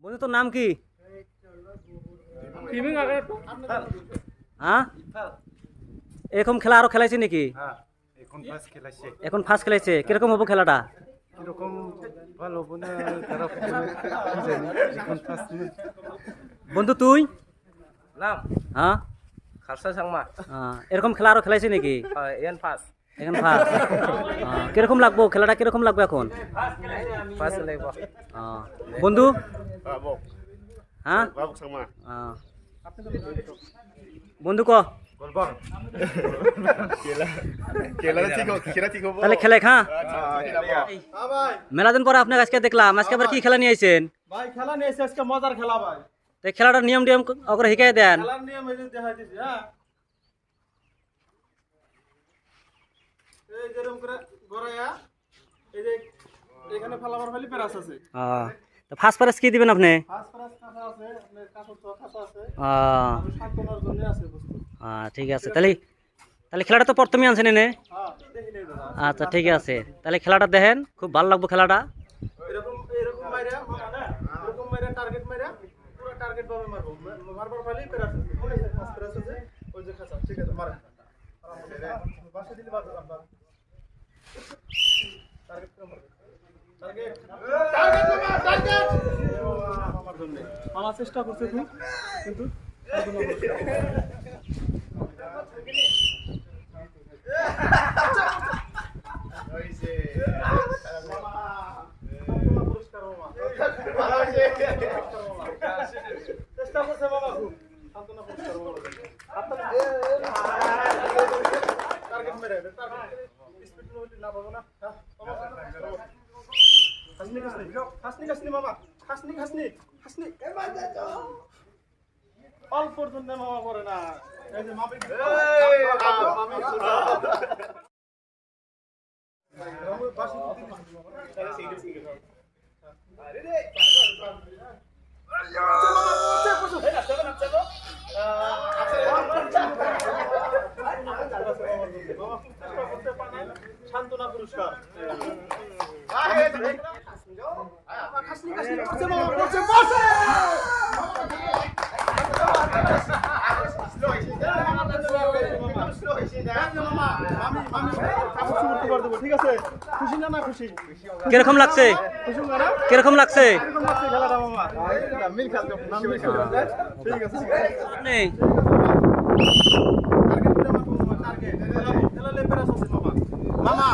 বন্ধু তোর নাম কি? হ্যাঁ, এরকম খেলা আরো খেলাইছে নাকি? এখন ফার্স্ট খেলাইছে। কিরকম হবো খেলাটা? বন্ধু তুই হ্যাঁ এরকম খেলা আরো খেলাইছে নাকি? এখন ফার্স্ট। কিরকম লাগবো খেলাটা? কিরকম লাগবে এখন? বন্ধু হ্যাঁ বন্ধু ক তাহলে খেলে হ্যাঁ। মেলা দিন পরে আপনাকে আজকে দেখলাম, আজকে আবার কি খেলা নিয়ে আইছেন? ভাই খেলা নিয়ে এসে আজকে মজার খেলা ভাই। তো খেলাটার নিয়ম টিয়ম ওকে শিখাই দেন। খেলার নিয়ম এই যে দেখাইতেছি। হ্যাঁ, এই যেরকম করে গড়াইয়া এই যে এখানে ফেলাবার ফেলি প্যারাস আছে। তো ফার্স্ট প্রাইজ কি দিবেন আপনি? ফার্স্ট প্রাইজ কাঁচা আছে, আপনার কাঁচা তো কাঁচা আছে। আহ, আর সান্তনার জন্য আছে বস্তু। ঠিক আছে। তাহলে তাহলে খেলাটা তো প্রথমে আনছেন এনে। হ্যাঁ, দেখি নেই দাদা। আচ্ছা ঠিক আছে, তাহলে খেলাটা দেখেন, খুব ভালো লাগবে খেলাটা। এরকম এরকম মাইরা মানে এরকম মাইরা টার্গেট মাইরা পুরো টার্গেট ভাবে মারবো। মারবার ফেলি প্যারাস আছে। ঠিক আছে, ফার্স্ট প্রাইজ আছে ওই যে কাঁচা। ঠিক আছে, মারেন। বাসে দিলে বাদ দাও। টার্গেট করে মারবে। টার্গেট টার্গেট আমার জন্য আমার চেষ্টা করছে তুই কিন্তু চেষ্টা করছে বাবা খুব সান্তনা পুরস্কার টার্গেট মেরে টার্গেট স্পিড না পাবো না। হাসনি হাসনি হাসনি মামা হাসনি হাসনি হাসনি অল্পর জন্য মামা করে না। এই যে মামি সান্তনা পুরস্কার ঠিক আছে। খুশি না? না খুশি? কিরকম লাগছে? খুশি না? কিরকম লাগছে? কিরকম লাগছে খেলাটা মামা? মিল খেলতে ঠিক আছে। নেই খেলালে প্যারাস আছে মামা। মামা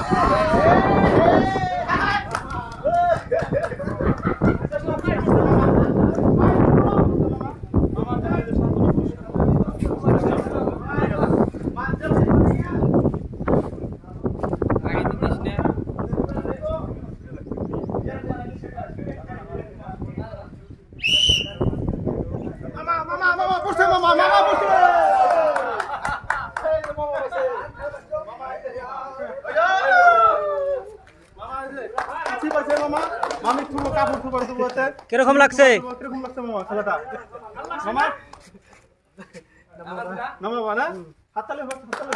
কিরকম লাগছে? কিরকম লাগছে মামা খেলাটা? মামা নামাবা না? হাততালি হাততালি।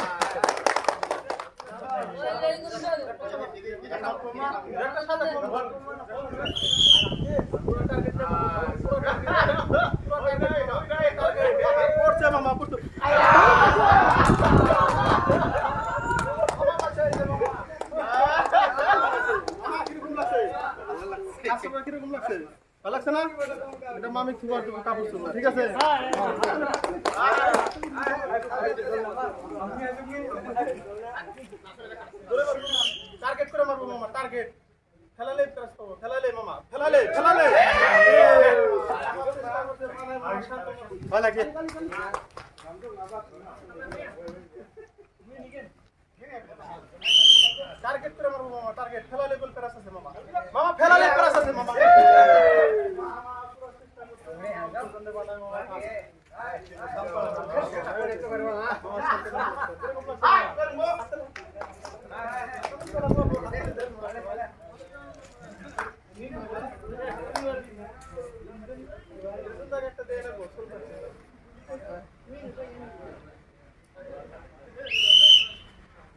মামা পড়তো কিরকম লাগছে? ভালো লাগছে না? এটা মামি খুবার দেবো কাপড় চুবো। ঠিক আছে। টার্গেট করে মারবো মামা। টার্গেট খেলালে প্রাইজ পাবো। খেলালে মামা খেলালে খেলালে ভালো লাগে। টার্গেট করে মারবো মামা। টার্গেট ফেলালে গোল প্যারাস আছে মামা। মামা ফেলালে প্যারাস আছে মামা।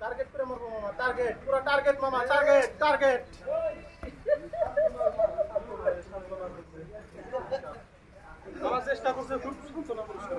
টার্গেট করে মারবো মামা। টার্গেট পুরো টার্গেট মামা। টার্গেট টার্গেট আমার চেষ্টা করছে খুব সান্ত্বনা পরিষ্কার